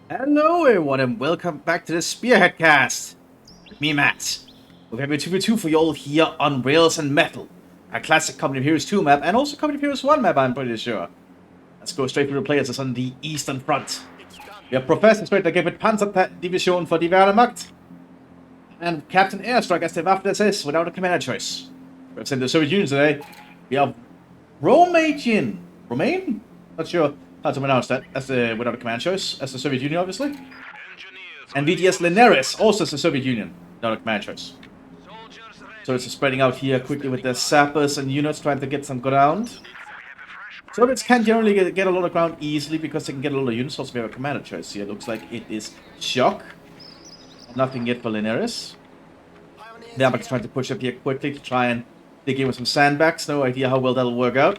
Hello everyone and welcome back to the Spearhead cast. With me, Matt. We're having a 2v2 for you all here on Rails and Metal. A classic Company of Heroes 2 map and also Company of Heroes 1 map, I'm pretty sure. Let's go straight through the players. It's on the Eastern Front. We have Professor Straight der mit Panzerdivision for die Wehrmacht. And Captain Airstrike as the Waffen-SS without a commander choice. Representing the Soviet Union today, we have Romain? Not sure how to pronounce that, as the without a command choice, as the Soviet Union, obviously. And VDS Linares, also as the Soviet Union, without a command choice. So it's spreading out here quickly with their sappers and units trying to get some ground. Soviets can generally get a lot of ground easily because they can get a lot of units. Also, we have a commander choice here. Looks like it is Shock. Nothing yet for Linares. Wehrmacht trying to push up here quickly to try and dig in with some sandbags. No idea how well that'll work out.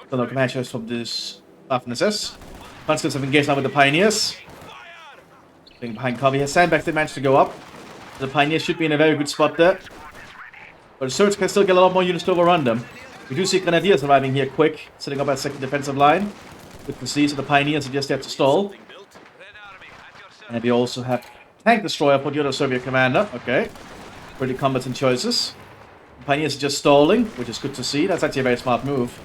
So no command choice from this Waffen-SS. Conscripts have engaged now with the Pioneers. Being behind cover here. Sandbags did manage to go up. The Pioneers should be in a very good spot there. But the Soviets can still get a lot more units to overrun them. We do see Grenadiers arriving here quick, setting up a second defensive line. Good to see, so the Pioneers are just there to stall. And we also have Tank Destroyer for the other Soviet commander. Okay. Pretty combatant choices. The Pioneers are just stalling, which is good to see. That's actually a very smart move.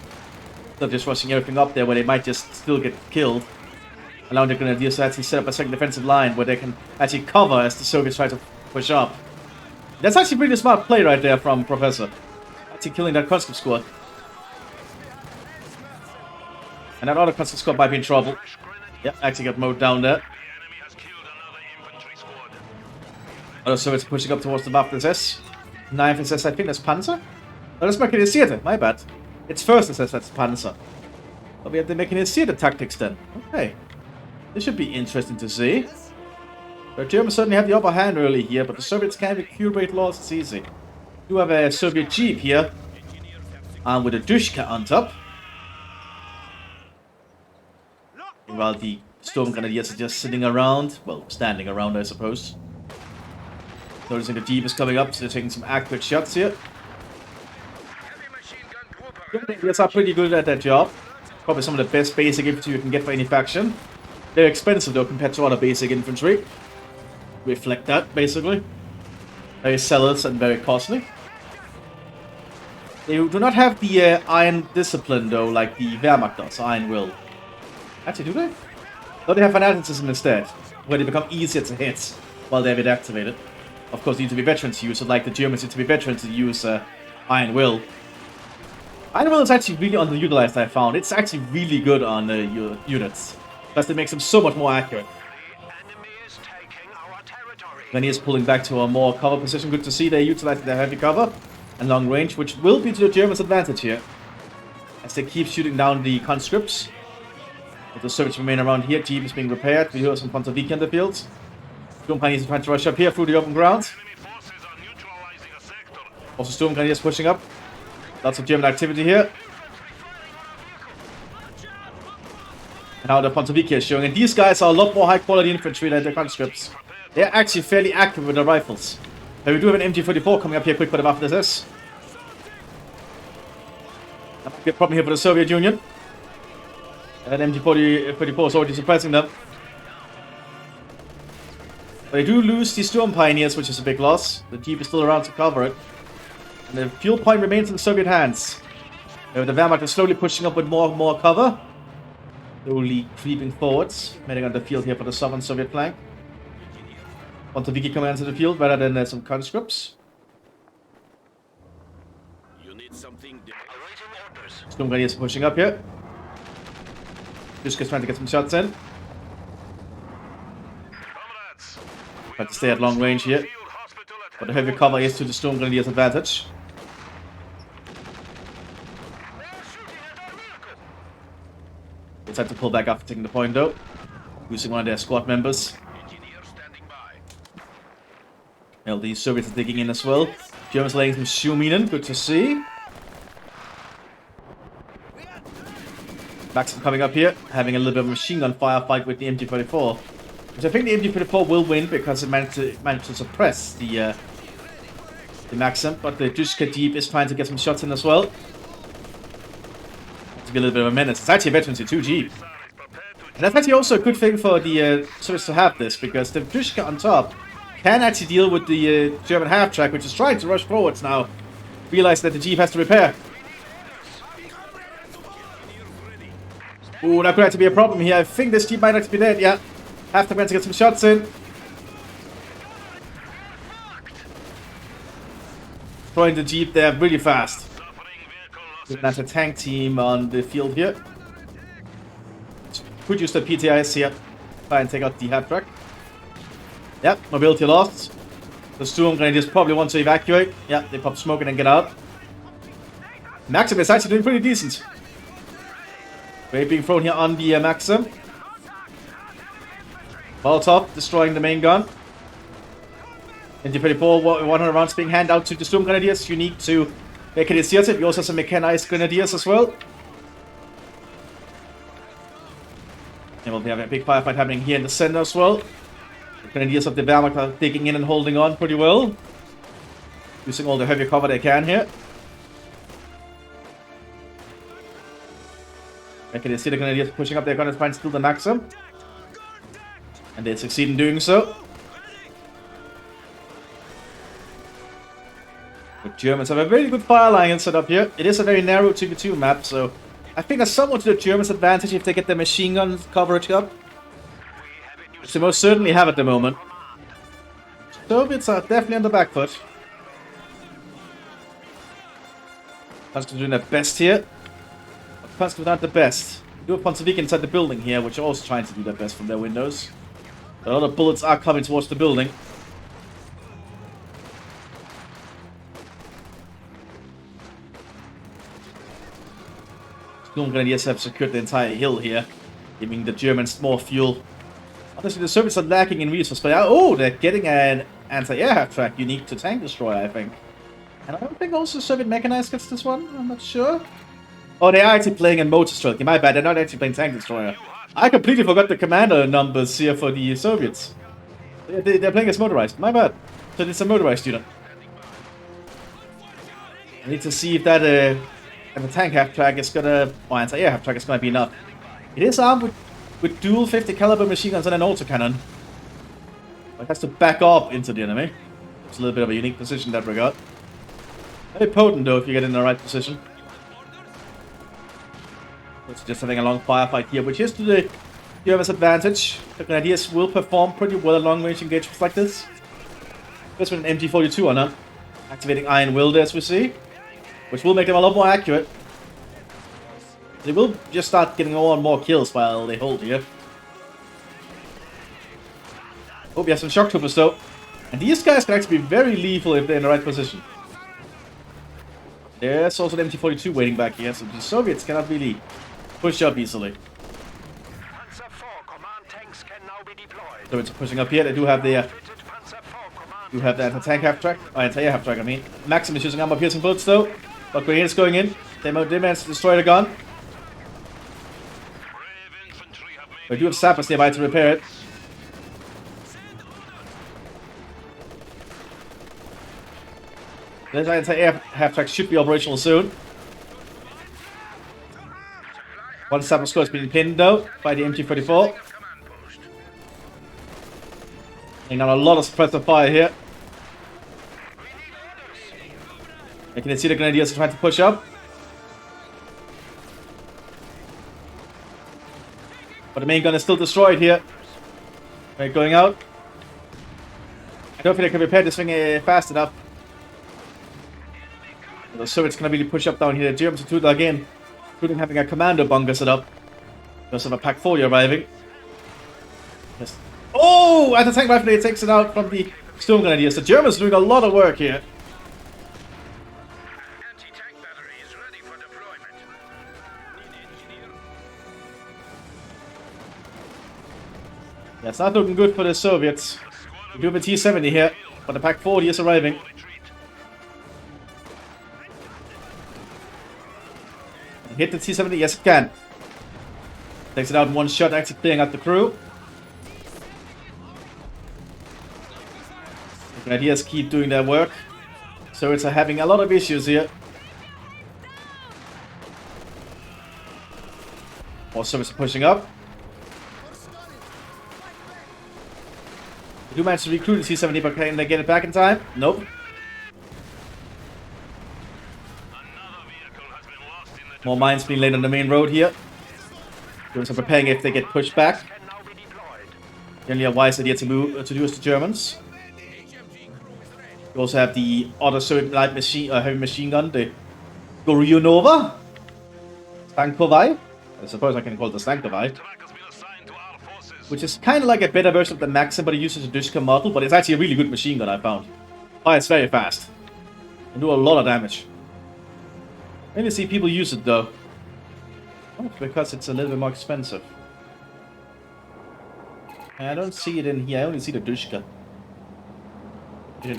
They're just rushing everything up there where they might just still get killed. Allowing the Grenadiers to actually set up a second defensive line where they can actually cover as the Soviets try to push up. That's actually a pretty smart play right there from Professor. Actually killing that conscript squad. And that other conscript squad might be in trouble. Yep, actually got mowed down there. Other Soviets pushing up towards the Waffen-SS. 9th SS, I think that's Panzer? Oh, that's Mechanisierte, my bad. It's first SS, that's Panzer. But we have the Mechanisierte tactics then. Okay. This should be interesting to see. The Germans certainly have the upper hand early here, but the Soviets can accumulate loss, it's easy. We do have a Soviet Jeep here. With a Dushka on top. While the Storm Grenadiers are just sitting around. Well, standing around, I suppose. Noticing the Jeep is coming up, so they're taking some accurate shots here. Grenadiers are pretty good at that job. Probably some of the best basic infantry you can get for any faction. They're expensive though compared to other basic infantry. Reflect that, basically. Very zealous and very costly. They do not have the iron discipline though, like the Wehrmacht does, iron will. Actually, do they? No, they have fanaticism instead, where they become easier to hit while they're activated. Of course, they need to be veterans to use it, like the Germans need to be veterans to use iron will. Iron will is actually really underutilized, I found. It's actually really good on units. Plus, it makes them so much more accurate. Then he is pulling back to a more cover position. Good to see they're utilizing their heavy cover and long range, which will be to the Germans' advantage here. As they keep shooting down the conscripts. But the Soviets remain around here. Jeep is being repaired. We hear some Panzerviki in the fields. Storm Grenadiers are trying to rush up here through the open ground. Also Storm Grenadiers pushing up. Lots of German activity here. And now the Panzerviki is showing. And these guys are a lot more high quality infantry than the conscripts. They're actually fairly accurate with their rifles. But we do have an MG44 coming up here quick for the Waffen-SS. That might be a problem here for the Soviet Union. And MG44 is already suppressing them. But they do lose the Storm Pioneers, which is a big loss. The Jeep is still around to cover it. And the fuel point remains in Soviet hands. The Wehrmacht is slowly pushing up with more and more cover. Slowly creeping forwards. Heading on the field here for the southern Soviet flank. Panzerviki commands in the field rather than some conscripts. Storm Grenadiers pushing up here. Dushka's trying to get some shots in. Trying to stay at long range here. But the heavy cover is to the Storm Grenadiers' advantage. They tried to pull back after taking the point though. Using one of their squad members. Well, the Soviets are digging in as well. Germans laying some Schuhminen, good to see. Maxim coming up here, having a little bit of a machine gun firefight with the MG44. Which I think the MG44 will win because it managed to suppress the Maxim. But the Dushka Jeep is trying to get some shots in as well. To be a little bit of a menace. It's actually a veteran to 2 Jeep. And that's actually also a good thing for the Soviets to have this, because the Dushka on top can actually deal with the German half-track, which is trying to rush forwards now. Realize that the Jeep has to repair. Ooh, that could actually be a problem here. I think this Jeep might actually be dead, yeah. Half-track man to get some shots in. Throwing the Jeep there really fast. That's a tank team on the field here. Could use the PTIs here. Try and take out the half-track. Yep, mobility lost. The Storm Grenadiers probably want to evacuate. Yeah, they pop smoke and then get out. Maxim is actually doing pretty decent. Grenade being thrown here on the Maxim. Molotov destroying the main gun. NG-34, 100 rounds being handed out to the Storm Grenadiers. Unique to mechanized. We also have some mechanized Grenadiers as well. And we'll have a big firefight happening here in the center as well. The Grenadiers of the Wehrmacht are digging in and holding on pretty well. Using all the heavy cover they can here. Okay, see the Grenadiers pushing up their gunners trying to steal the Maxim. And they succeed in doing so. The Germans have a very good fire line set up here. It is a very narrow 2v2 map, so I think that's somewhat to the Germans' advantage if they get their machine gun coverage up. Which they most certainly have at the moment. Soviets are definitely on the back foot. Panzer's doing their best here. Panzer's not the best. We do have Panzervik inside the building here, which are also trying to do their best from their windows. A lot of bullets are coming towards the building. Storm Grenadiers have secured the entire hill here, giving the Germans more fuel. Honestly, the Soviets are lacking in resources, but oh, they're getting an anti-air half-track unique to tank destroyer, I think. And I don't think also Soviet mechanized gets this one, I'm not sure. Oh, they are actually playing in motor stroke. My bad, they're not actually playing tank destroyer. I completely forgot the commander numbers here for the Soviets. They're playing as motorized, my bad. So it's a motorized unit. I need to see if that the tank half-track is gonna, or anti-air half-track is gonna be enough. It is armed with dual 50 caliber machine guns and an autocannon. It has to back up into the enemy. It's a little bit of a unique position in that regard. Very potent though if you get in the right position. It's just having a long firefight here, which is to the Germans' advantage. The Grenadiers will perform pretty well at long-range engagements like this. Just with an MG42 on them. Activating Iron Will there, as we see. Which will make them a lot more accurate. They will just start getting more and more kills while they hold here. Oh, we have some shock troopers though. And these guys can actually be very lethal if they're in the right position. There's also the MT-42 waiting back here, so the Soviets cannot really push up easily. So it's pushing up here. They do have the anti-tank half-track, or anti-air half-track, I mean. Maxim is using armor-piercing bullets though. But grenades going in. They managed to destroy the gun. They do have sappers nearby to repair it. This anti-air half-track should be operational soon. One sapper squad has been pinned though by the MG-44. Laying down a lot of suppressive fire here. You can see the Grenadiers are trying to push up. But the main gun is still destroyed here. Right, going out. I don't think they can repair this thing fast enough. The Soviets can really push up down here. The Germans are too dug in, including having a commando bunker set up. Because of a Pack 40 arriving. Yes. Oh! Anti-tank rifle takes it out from the Storm Grenadiers. The Germans are doing a lot of work here. Yeah, it's not looking good for the Soviets. We do have a T-70 here, but the Pack 40 is arriving. Hit the T-70? Yes, it can. Takes it out in one shot, actually clearing out the crew. The Grenadiers keep doing their work. So it's having a lot of issues here. More Soviets are pushing up. Do manage to recruit the C-70, but can they get it back in time? Nope. More mines being laid on the main road here. Germans are preparing if they get pushed back. Generally a wise idea to do as the Germans. You also have the other Soviet light machine, heavy machine gun, the Goryunova. Stankovai. I suppose I can call it the Stankovai. Which is kind of like a better version of the Maxim, but it uses a Dushka model, but it's actually a really good machine gun I found. Fires very fast. And do a lot of damage. I only see people use it though. Oh, because it's a little bit more expensive. I don't see it in here, I only see the Dushka.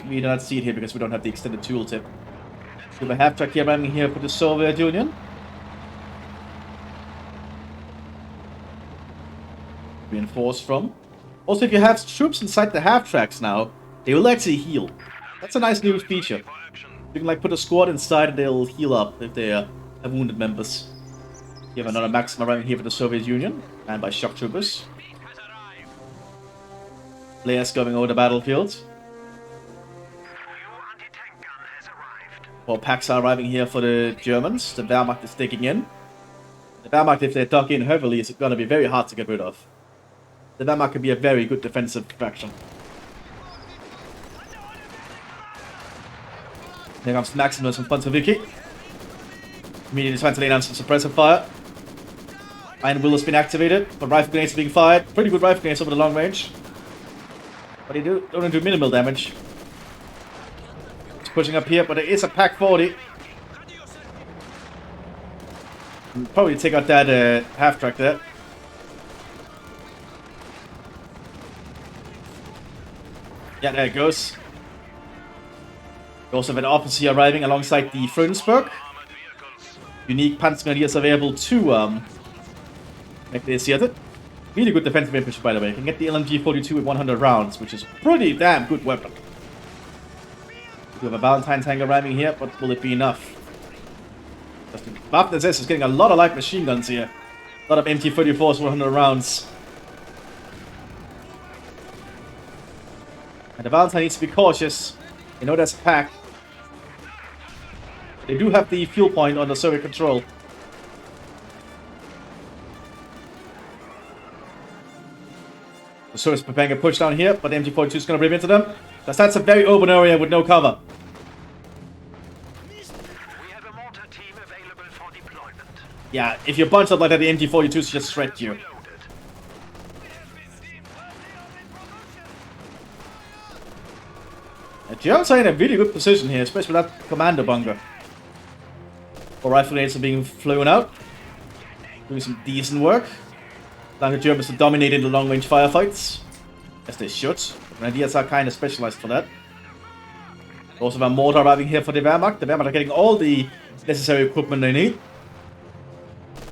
We do not see it here because we don't have the extended tooltip. We have a half-track here running here for the Soviet Union. Reinforced from. Also, if you have troops inside the half-tracks now, they will actually heal. That's a nice new feature. You can like put a squad inside and they'll heal up if they have wounded members. You have another Maxim arriving here for the Soviet Union, and by shock troopers. Players going over the battlefield. More packs are arriving here for the Germans. The Wehrmacht is digging in. The Wehrmacht, if they dug in heavily, is going to be very hard to get rid of. The Wehrmacht can be a very good defensive faction. Here comes Maximus from Panzerwiki. Immediately trying to lay down some suppressive fire. Iron Will has been activated, but rifle grenades are being fired. Pretty good rifle grenades over the long range. But they don't do minimal damage. It's pushing up here, but there is a Pack 40. We'll probably take out that half-track there. Yeah, there it goes. We also have an officer arriving alongside the Frönsberg. Unique Panzergrenadiers available to Mthis. Really good defensive infantry, by the way. You can get the LMG-42 with 100 rounds, which is a pretty damn good weapon. We have a Valentine tank arriving here, but will it be enough? Mthis is getting a lot of light machine guns here. A lot of MT-34s, 100 rounds. And the Valentine needs to be cautious. You know there's a pack. They do have the fuel point under Soviet control. The Soviets preparing a push down here, but the MG-42 is going to bring into them. Because that's a very open area with no cover. We have a mortar team available for deployment. Yeah, if you're bunched up like that, the MG-42s just shred you. The Germans are in a really good position here, especially with that commando bunker. Or rifle grenades are being flown out. Doing some decent work. Allowing the Germans to dominate in the long-range firefights. As they should. The Grenadiers are kind of specialized for that. Also have a mortar arriving here for the Wehrmacht. The Wehrmacht are getting all the necessary equipment they need.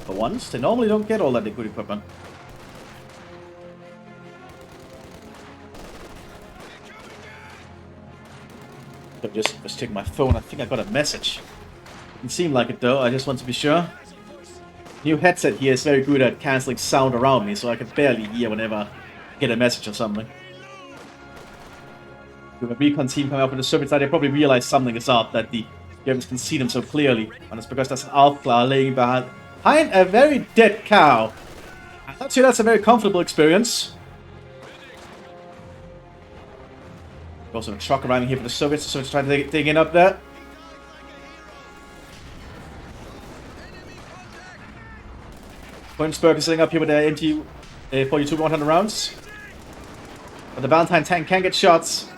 For once, they normally don't get all that good equipment. Just check my phone. I think I got a message. Didn't seem like it though. I just want to be sure. New headset here is very good at cancelling sound around me, so I can barely hear whenever I get a message or something. With a recon team coming up on the Soviet side, they probably realize something is up, that the Germans can see them so clearly. And it's because there's an Alpha laying behind a very dead cow. I'm not sure that's a very comfortable experience. Also a truck arriving here for the Soviets. The Soviets trying to dig in up there. Frönsberg is sitting up here with their MT-42 100 rounds. But the Valentine tank can get shots.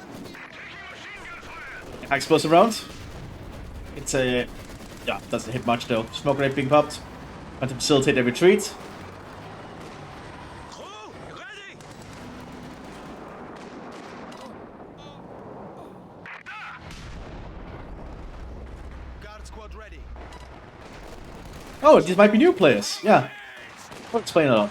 Explosive round. It's a... yeah, doesn't hit much though. Smoke grenade being popped. Trying to facilitate their retreat. Oh, these might be new players. Yeah. I'll explain it all.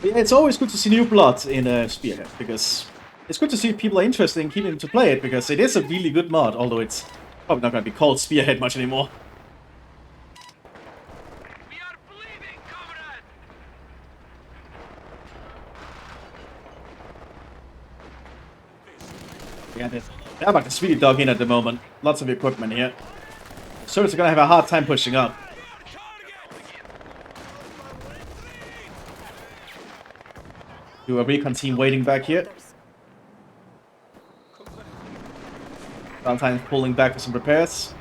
Yeah, it's always good to see new blood in Spearhead, because it's good to see people are interested in keeping to play it, because it is a really good mod, although it's probably not going to be called Spearhead much anymore. We are bleeding, comrade. Yeah, they're like a speedy dog in at the moment. Lots of equipment here. Service are gonna have a hard time pushing up. Do a recon team waiting back here. Sometimes pulling back for some repairs.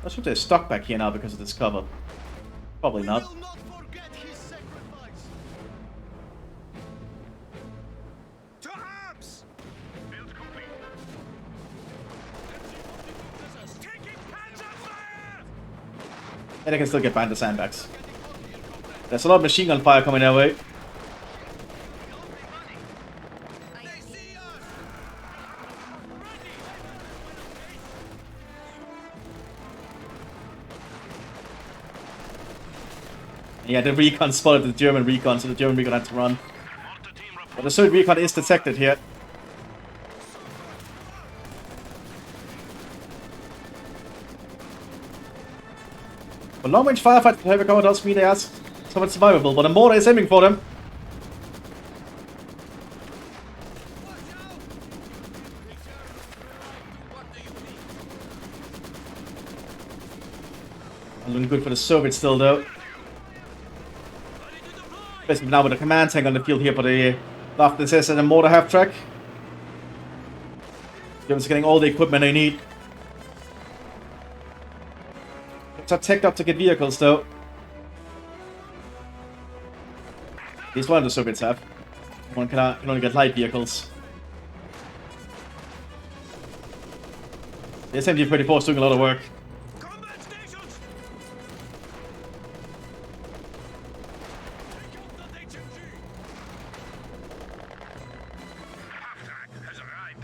Not sure if they're stuck back here now because of this cover. Probably not. And they can still get behind the sandbags. There's a lot of machine gun fire coming our way. Yeah, the recon spotted the German recon, so the German recon had to run. But the third recon is detected here. A long-range firefight for heavy cover does mean they are somewhat survivable, but a mortar is aiming for them. Not looking good for the Soviets still, though. Basically now with the command tank on the field here for the Mthis and the mortar half-track. Germans are getting all the equipment they need. It's not teched up to get vehicles, though. At least one of the Soviets have. One can only get light vehicles. The SMG-34 is doing a lot of work.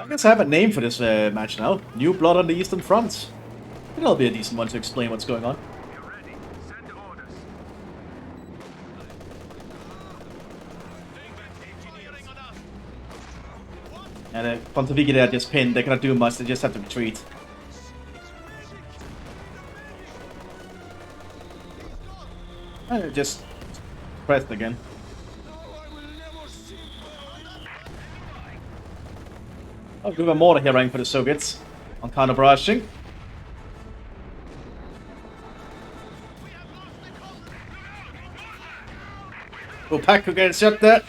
I guess I have a name for this match now. New Blood on the Eastern Front. I think that'll be a decent one to explain what's going on. And Pontovigi there just pinned. They cannot do much. They just have to retreat. And just pressed again. I'll give a mortar here running for the Soviets on counter barraging. Pack who gets shot there.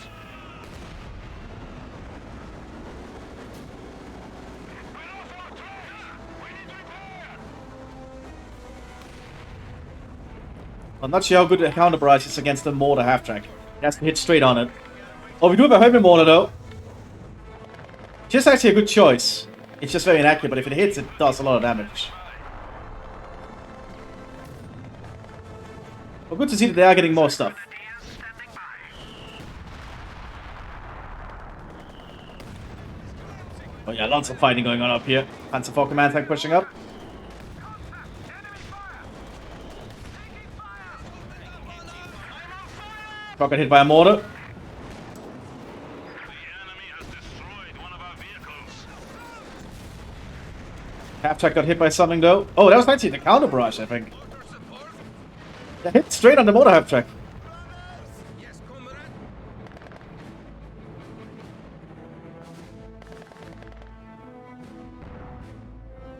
I'm not sure how good the counter barrage is against the mortar half track. It has to hit straight on it. Oh, we do have a heavy mortar though. Just actually a good choice. It's just very inaccurate, but if it hits, it does a lot of damage. Well, good to see that they are getting more stuff. Oh yeah, lots of fighting going on up here. Panzer IV command tank pushing up. Truck got hit by a mortar. Half-track got hit by something though. Oh, that was actually the counter barrage, I think. That hit straight on the mortar half-track.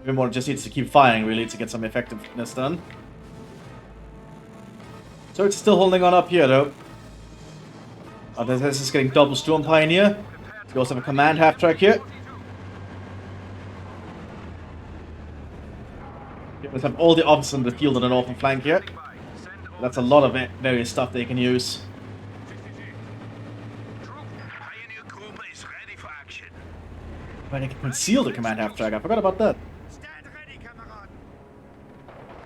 Everyone just needs to keep firing really to get some effectiveness done. So it's still holding on up here though. Oh, this is getting double Storm Pioneer. We also have a command half-track here. We have all the officers in the field on the northern flank here. That's a lot of various stuff they can use. But they can conceal the command half-track. I forgot about that.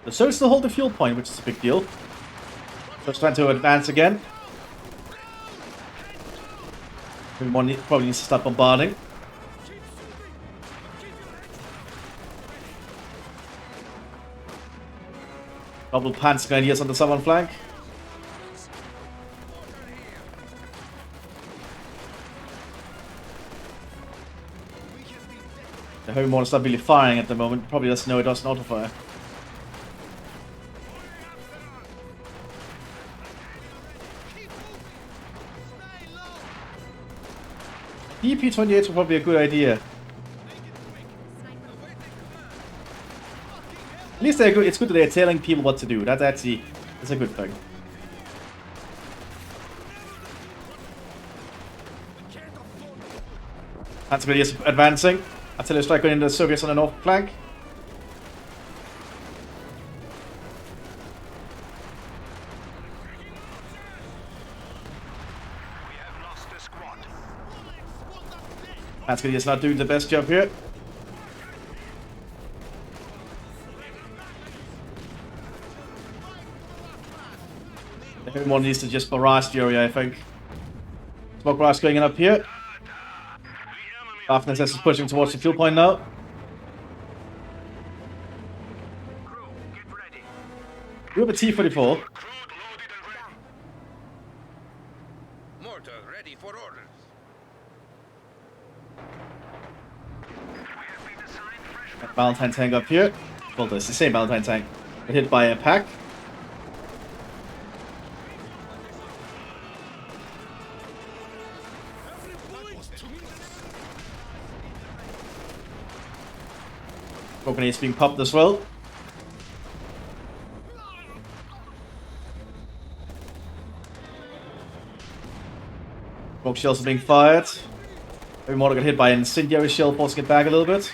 The Soviets still hold the fuel point, which is a big deal. Just trying to advance again. Everyone probably needs to start bombarding. Double Panzer Grenadiers on the southern flank. The heavy mortar's not really firing at the moment. Probably doesn't know it doesn't auto-fire. DP-28 would probably be a good idea. At least they're good. It's good that they're telling people what to do. That's a good thing. Panzer is advancing. Artillery strike going into the Soviets on the north flank. Panzer is not doing the best job here. Everyone needs to just barrage the area, I think. Smoke barrage going in up here. Mthis is pushing towards the fuel point now. We have a T-44. Mortar ready for orders. Valentine tank up here. Well, it's the same Valentine tank. But hit by a pack. Broken is being popped as well. Smoke shells are being fired. Every mortar got hit by an incendiary shell, forcing it back a little bit.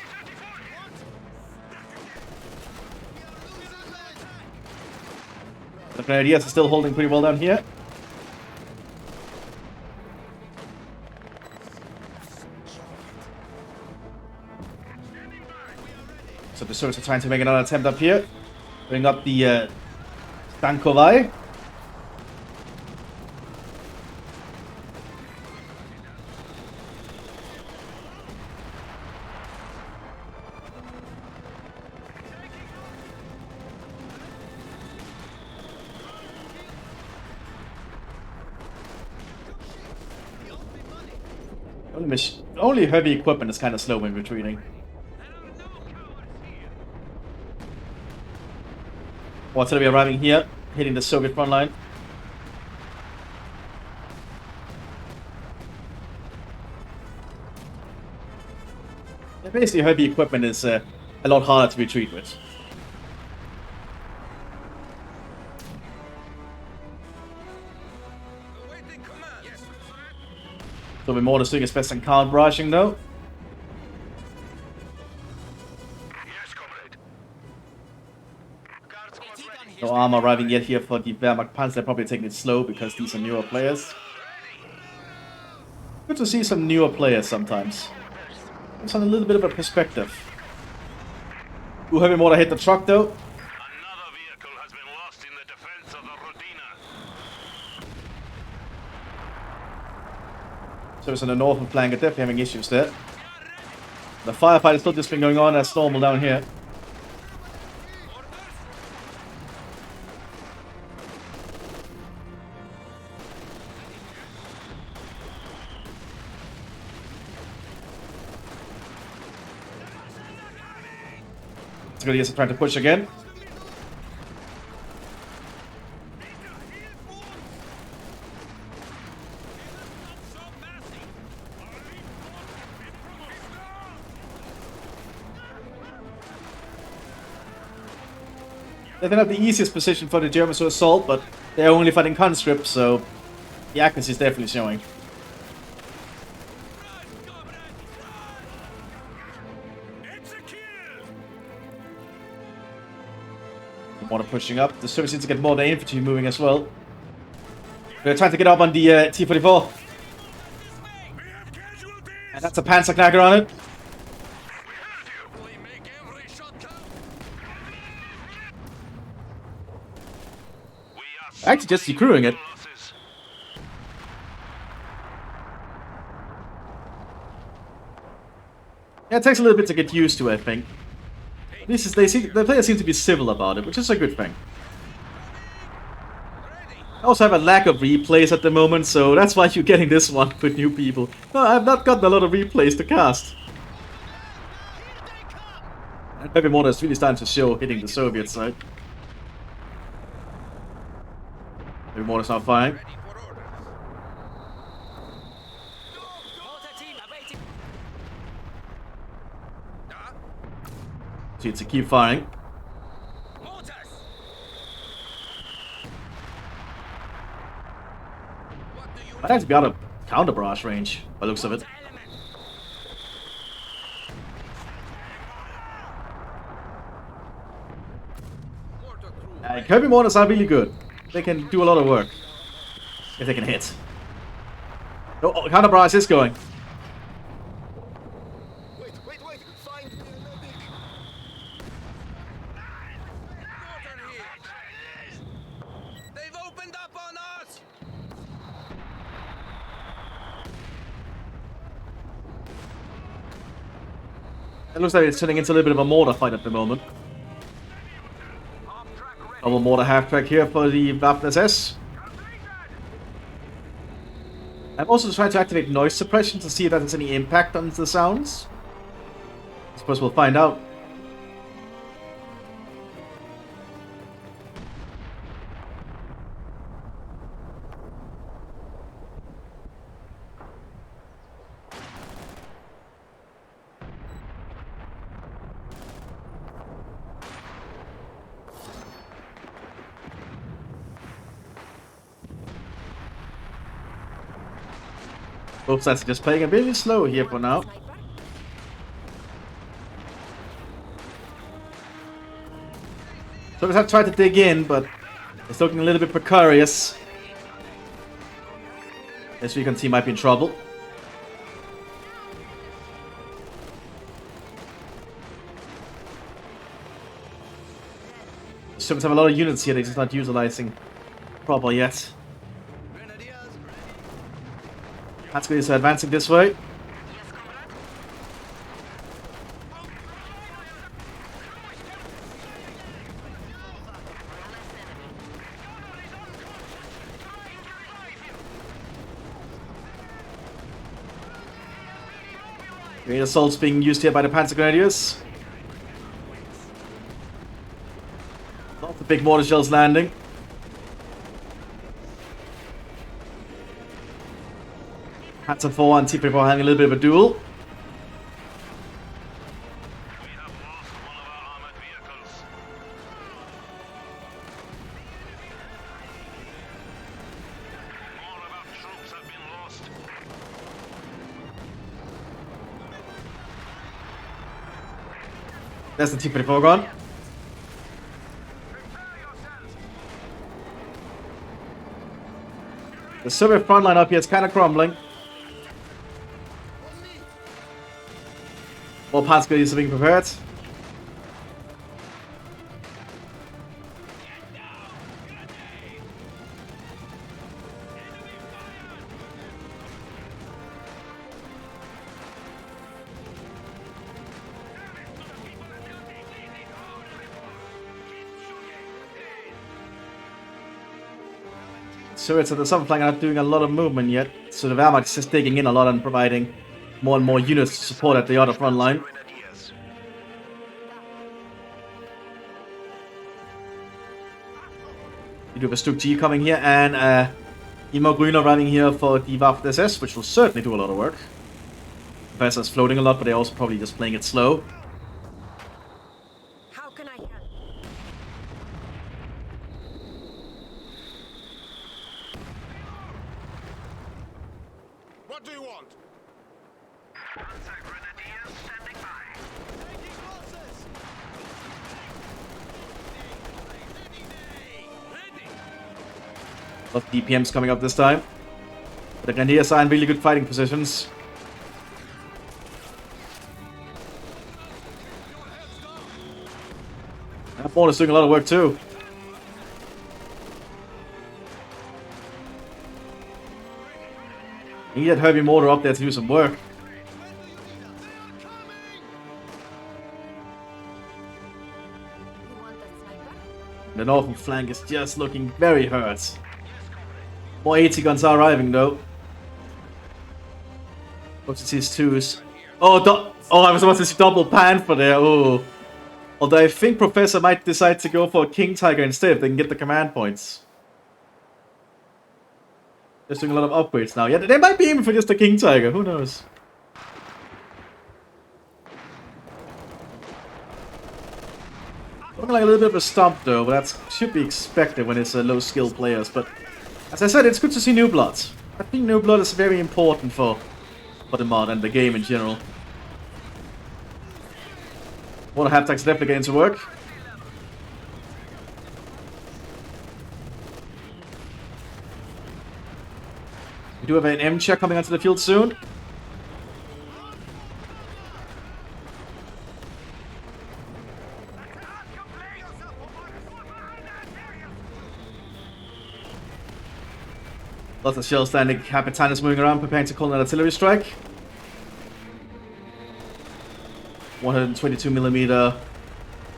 The Grenadiers are still holding pretty well down here. So the Soviets are trying to make another attempt up here. Bring up the Stankovai. Only heavy equipment is kind of slow when retreating. Artillery arriving here, hitting the Soviet front line. Yeah, basically, heavy equipment is a lot harder to retreat with. So the mortar's doing its best in counter barraging though. No armor arriving yet here for the Wehrmacht Panzer. They're probably taking it slow because these are newer players. Good to see some newer players sometimes. It's on a little bit of a perspective. Ooh, heavy mortar hit the truck though. Another vehicle has been lost in the defense of the Rodina. So it's on the northern flank, are definitely having issues there. The firefight has still just been going on as normal down here. Grenadiers are trying to push again. They're not the easiest position for the Germans to assault, but they're only fighting conscripts, so the accuracy is definitely showing. Mortar pushing up. The Soviets need to get more of the infantry moving as well. They're trying to get up on the T-44. And that's a Panzerknacker on it. Actually just decrewing it. Yeah, it takes a little bit to get used to, I think. The players seem to be civil about it, which is a good thing. I also have a lack of replays at the moment, so that's why you're getting this one with new people. No, I've not gotten a lot of replays to cast. And heavy mortar is really starting to show, hitting the Soviet side. Heavy mortar's not firing. to keep firing. Mthis! What do you Might actually be out of counter barrage range, by the looks of it. Mortar crew. Kirby mortars are really good. They can do a lot of work. If they can hit. Oh, counter barrage is going. Wait, find me a medic. Mortar here. They've opened up on us. It looks like it's turning into a little bit of a mortar fight at the moment. Double mortar half track here for the Mthis. I'm also trying to activate noise suppression to see if that has any impact on the sounds. I suppose we'll find out. Both sides are just playing a bit slow here for now. So we have tried to dig in, but it's looking a little bit precarious. As we can see, might be in trouble. So we have a lot of units here they're just not utilizing properly yet. That's good, so advancing this way. Great assaults being used here by the Panzer Grenadiers. Lots of big mortar shells landing. Panzer 4 and T-34 having a little bit of a duel. We have lost one of our armored vehicles. More of our troops have been lost. There's the T-34 gone. The Soviet front line up here is kind of crumbling. More Panzer Grenadiers are being prepared. Soviets at the southern flank are not doing a lot of movement yet, so the Wehrmacht is just digging in a lot and providing more and more units to support at the other front line. Grenadiers. We do have a Stuk G coming here, and Imo Grüner running here for the Waffen-SS, which will certainly do a lot of work. Professor's floating a lot, but they're also probably just playing it slow. How can I help? What do you want? Panzer Grenadiers standing by. A lot of DPMs coming up this time. But the Grenadiers are in really good fighting positions. That ball is doing a lot of work too. You need that heavy mortar up there to do some work. You want a sniper? The northern flank is just looking very hurt. More 80 guns are arriving though. What's these twos? Oh, I was about to see double Panther there. Oh. Although I think Professor might decide to go for a King Tiger instead if they can get the command points. They're doing a lot of upgrades now. Yeah, they might be aiming for just the King Tiger. Who knows? Looking like a little bit of a stomp though, but that should be expected when it's low skill players. But as I said, it's good to see new blood. I think new blood is very important for the mod and the game in general. Water haptics definitely getting to work. We do have an M-check coming onto the field soon. Lots of shell standing. Capitan is moving around, preparing to call an artillery strike. 122mm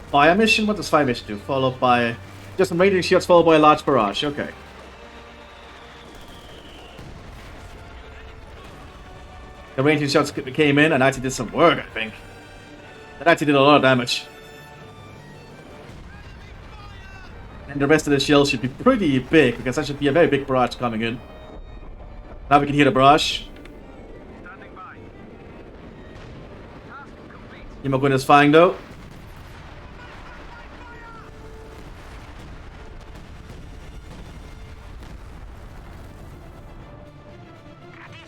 fire mission. What does fire mission do? Followed by just some radiant shields, followed by a large barrage. Okay. The ranging shots came in and actually did some work, I think. That actually did a lot of damage. And the rest of the shells should be pretty big, because that should be a very big barrage coming in. Now we can hear the barrage. Imogun is fine though.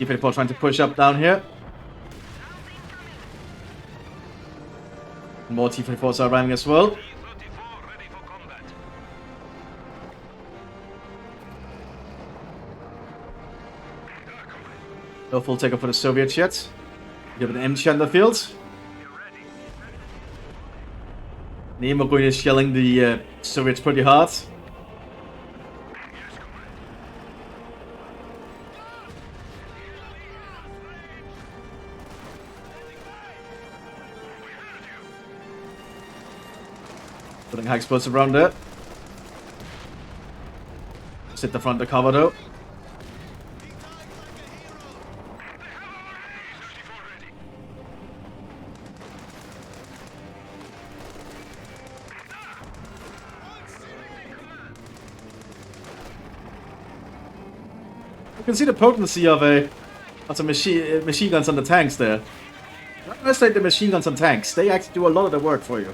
T-34 trying to push up down here. More T-34s are arriving as well. No full takeoff for the Soviets yet. We have an M-shot in the field. Imogun is shelling the Soviets pretty hard. Putting high explosive around there. Sit the front of the cover though. You can see the potency of some machine guns on the tanks there. Not necessarily the machine guns on tanks. They actually do a lot of the work for you.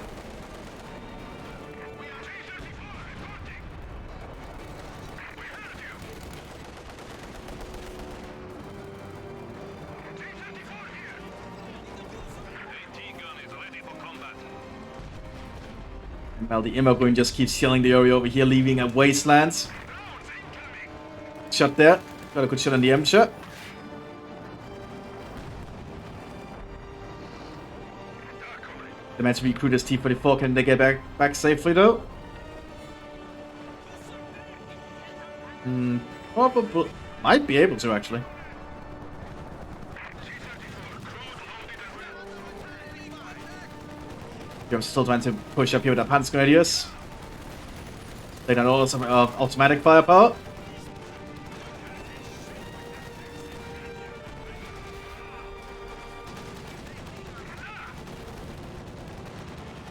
Well, the Imogun just keeps killing the area over here, leaving a wasteland. Shot there. Got a good shot on the M-shot. The man to recruit his T-34. Can they get back safely though? Probably. Might be able to actually. I'm still trying to push up here with our Panzer Grenadiers. They don't all some automatic firepower.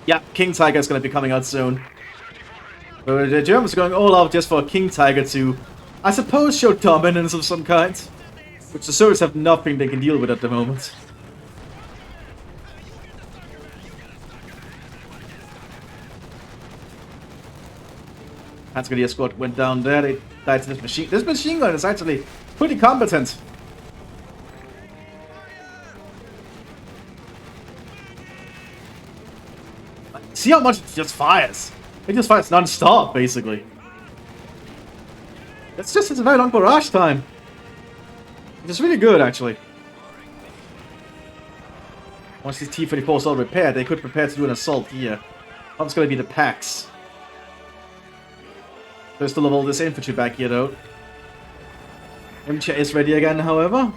Yeah, King Tiger is going to be coming out soon. But the Germans are going all out just for King Tiger to, I suppose, show dominance of some kind. Which the Soviets have nothing they can deal with at the moment. Panzer squad went down there. They died to this machine. This machine gun is actually pretty competent. See how much it just fires. It just fires non-stop, basically. It's a very long barrage time. Which is really good, actually. Once these T-34s are repaired, they could prepare to do an assault here. It's going to be the packs. There's still all this infantry back here, though. M-chair is ready again, however.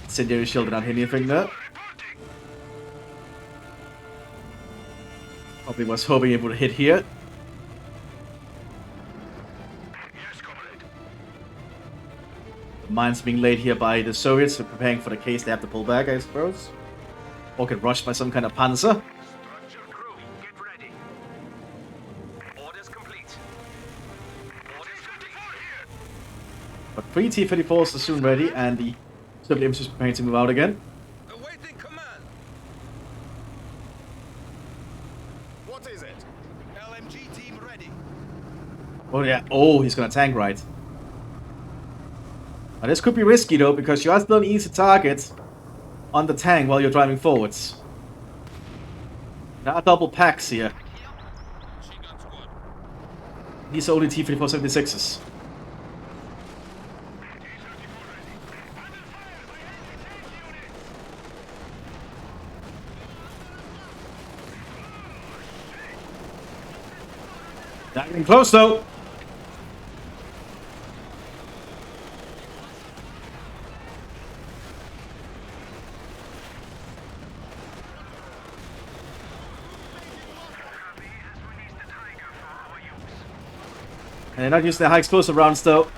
Incendiary shield not hitting anything there. Probably was hoping it would hit here. Mines being laid here by the Soviets, so preparing for the case they have to pull back, I suppose. Or get rushed by some kind of panzer. Structure crew, get ready. Orders complete. Orders 3 T-34s are soon ready, and the Soviet infantry is preparing to move out again. Awaiting command. What is it? LMG team ready. Oh yeah, oh, he's gonna tank right. Now this could be risky though, because you are still an easy target on the tank while you're driving forwards. There are double packs here. These are only T-34-76s. Not getting close though. And they're not using their high explosive rounds though.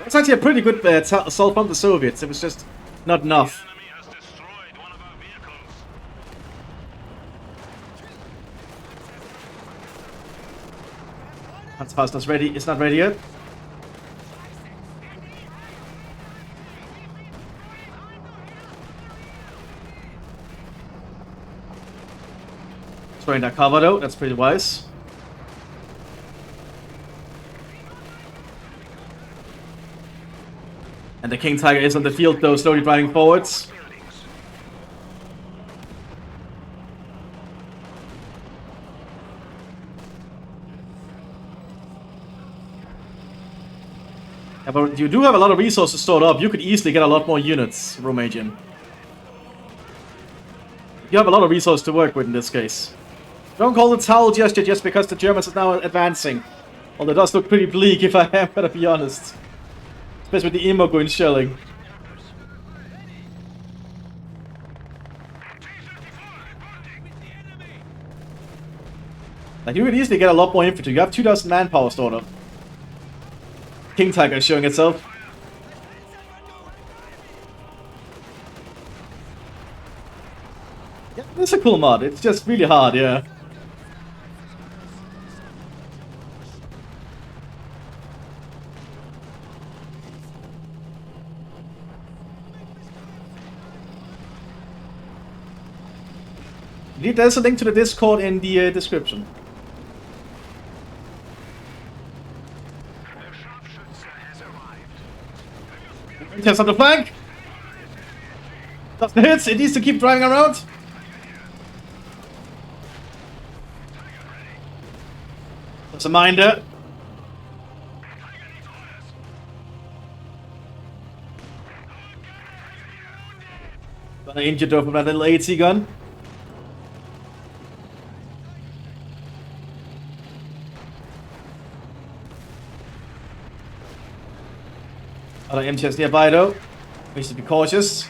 That's actually a pretty good assault from the Soviets. It was just not enough. Enemy has destroyed one of our vehicles. That's fast. That's ready. It's not ready yet. Throwing that cover though. That's pretty wise. And the King Tiger is on the field though, slowly driving forwards. Yeah, but you do have a lot of resources stored up. You could easily get a lot more units, Romanian. You have a lot of resources to work with in this case. Don't call the towel just yet, just because the Germans are now advancing. Although it does look pretty bleak, if I am gonna be honest. Especially with the Imogun shelling. Like, you could easily get a lot more infantry. You have 2,000 manpower stored up. King Tiger is showing itself. Yeah, it's a cool mod. It's just really hard, yeah. There's a link to the Discord in the description. Test on the flank. Doesn't hit. It needs to keep driving around. That's a minder. Got an injured though from that little AT gun. Other MTS nearby though. We should be cautious.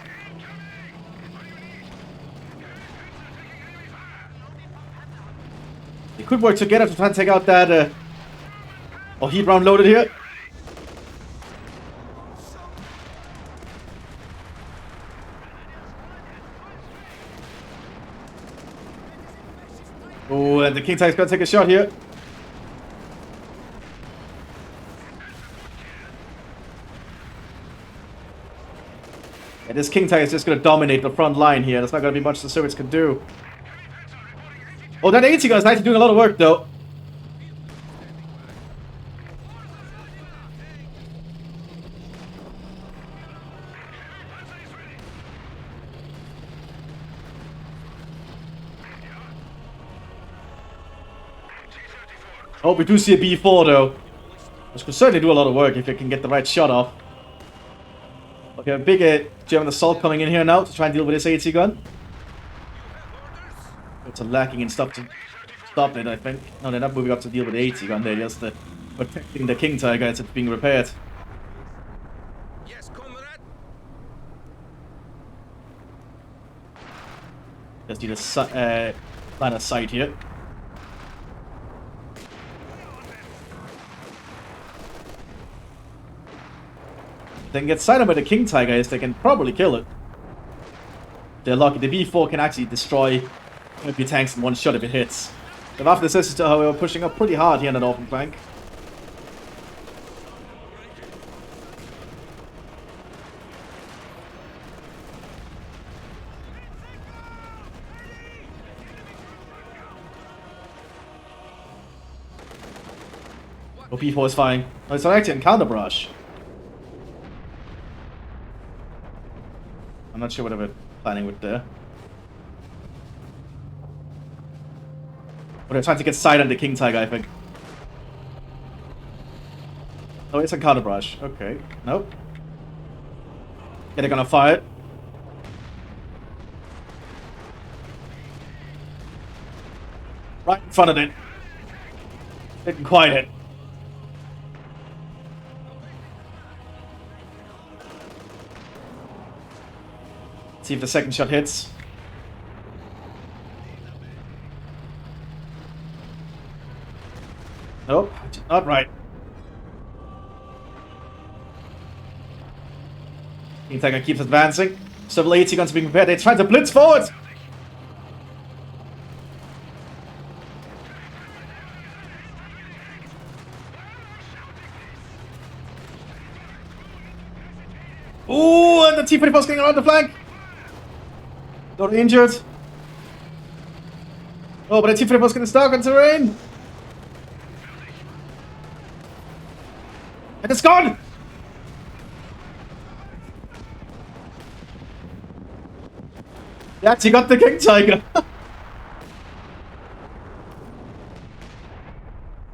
They could work together to try and take out that heat round loaded here. Oh, and the King Tiger's gonna take a shot here. And this King Tiger is just going to dominate the front line here. There's not going to be much the Soviets can do. Oh, that AT gun is actually doing a lot of work, though. Oh, we do see a B4, though. Which could certainly do a lot of work if it can get the right shot off. Okay, a big German assault coming in here now to try and deal with this AT gun. It's lacking in stuff to stop it, I think. No, they're not moving up to deal with the AT gun. They're just protecting the King Tiger as it's being repaired. Yes, comrade. Just need a line of sight here. They can get sight on where the King Tiger is, they can probably kill it. They're lucky. The V4 can actually destroy maybe tanks in one shot if it hits. The Waffen assistants, however, pushing up pretty hard here on the northern flank. Oh, B4 is fine. Oh, it's actually in counter barrage. I'm not sure what they're planning with there. But they're trying to get side on the King Tiger, I think. Oh, it's a counter barrage. Okay. Nope. Yeah, they're gonna fire it. Right in front of it. Didn't quite hit. See if the second shot hits. Nope, not right. King Tiger keeps advancing. Civil 80 guns being prepared. They're trying to blitz forward. Ooh, and the T-44 is getting around the flank. Got injured. Oh, but the T-44 is getting stuck on terrain. And it's gone! Yeah, he got the King Tiger.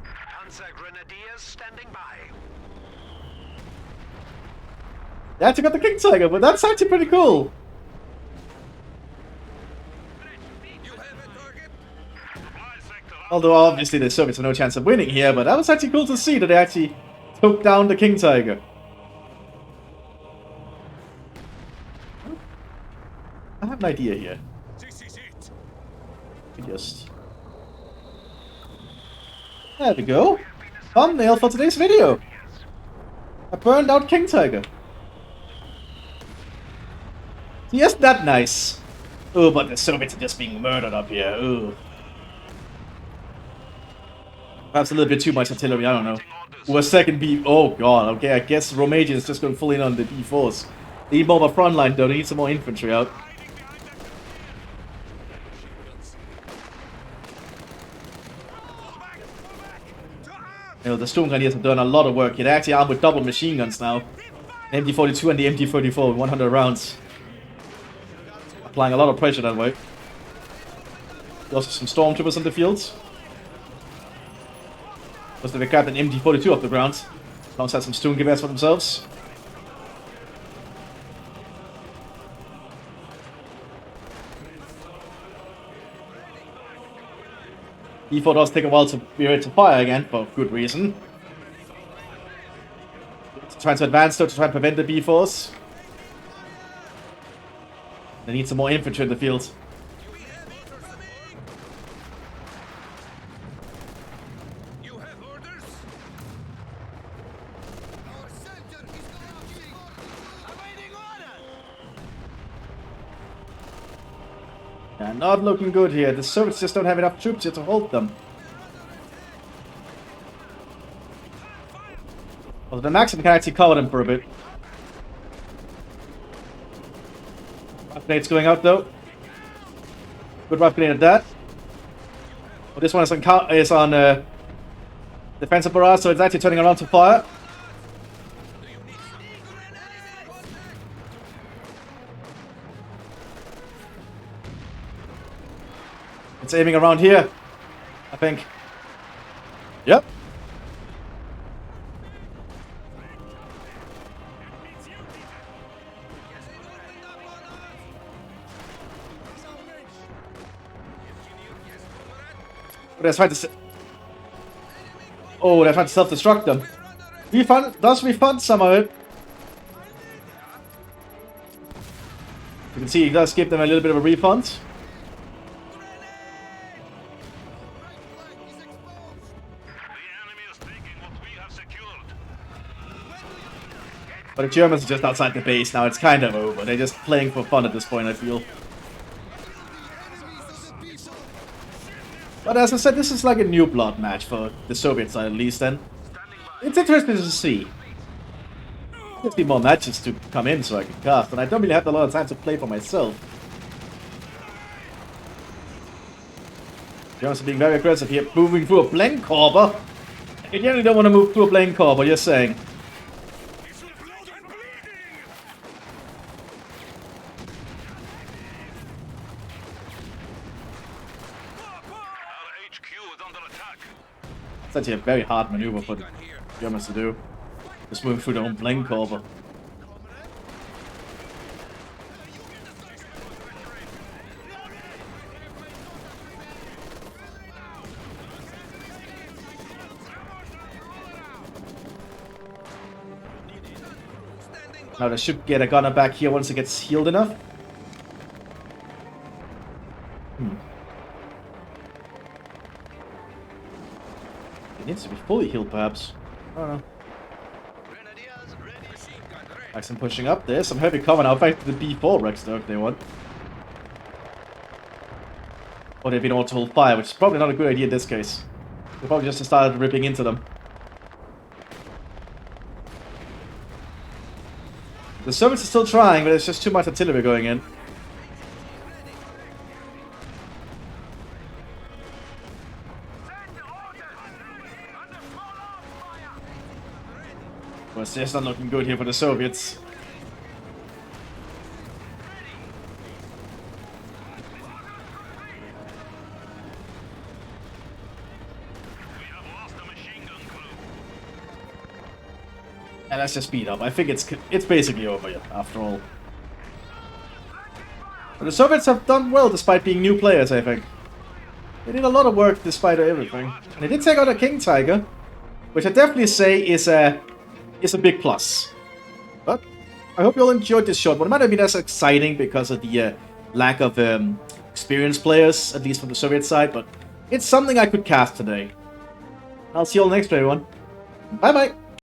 Panzer Grenadiers standing by. Yeah, he got the King Tiger, but that's actually pretty cool. You have a target? Supply sector Although obviously the Soviets have no chance of winning here, but that was actually cool to see that they actually took down the King Tiger. I have an idea here. This is it. Just... There we go. Thumbnail for today's video. A burned out King Tiger. See, isn't that nice? Oh, but the Soviets are just being murdered up here. Ooh. Perhaps a little bit too much artillery, I don't know. Ooh, a second B. Oh god, okay, I guess Romania is just going full in on the B4s. They need more of a front line though, they need some more infantry out. You know, the Storm Grenadiers have done a lot of work here. They're actually armed with double machine guns now. The MD-42 and the MD-34 with 100 rounds. Applying a lot of pressure that way. There's also some stormtroopers on the fields. Plus they grabbed an MD-42 off the ground. Alongside some Stone Gewehr for themselves. B4 does take a while to be ready to fire again, for good reason. Trying to advance though to try and prevent the B4s. They need some more infantry in the field. You have orders? Our center is collapsing. Awaiting orders. Yeah, not looking good here. The Soviets just don't have enough troops here to hold them. Well, the Maxim can actually cover them for a bit. Rough grenade's going out though. Good rough grenade at that. Well, this one is on defensive barrage, so it's actually turning around to fire. It's aiming around here, I think. Yep. They're trying to. Oh, they're trying to self-destruct them. Does refund some of it. You can see he does give them a little bit of a refund. The enemy is taking what we have secured. But the Germans are just outside the base now. It's kind of over. They're just playing for fun at this point, I feel. But as I said, this is like a new blood match for the Soviet side at least, and it's interesting to see. There's be more matches to come in so I can cast, and I don't really have a lot of time to play for myself. Germans are being very aggressive here, moving through a blank harbor. You generally don't want to move through a plane core, but you're saying. Our HQ is under attack. It's actually a very hard maneuver for the Germans to do. Just moving through their own plane core, but... Now they should get a gunner back here once it gets healed enough. It needs to be fully healed, perhaps. I don't know. Axon pushing up. There's some heavy cover now. Back to the B4 Rexter if they want. Or they've been able to hold fire, which is probably not a good idea in this case. They probably just started ripping into them. The Soviets are still trying, but there's just too much artillery going in. Well, it's not looking good here for the Soviets. And let's just speed up. I think it's basically over yet, after all. But the Soviets have done well despite being new players, I think. They did a lot of work despite everything. And they did take out a King Tiger, which I definitely say is a big plus. But I hope you all enjoyed this short one. It might not be as exciting because of the lack of experienced players, at least from the Soviet side, but it's something I could cast today. I'll see you all next time, everyone. Bye-bye!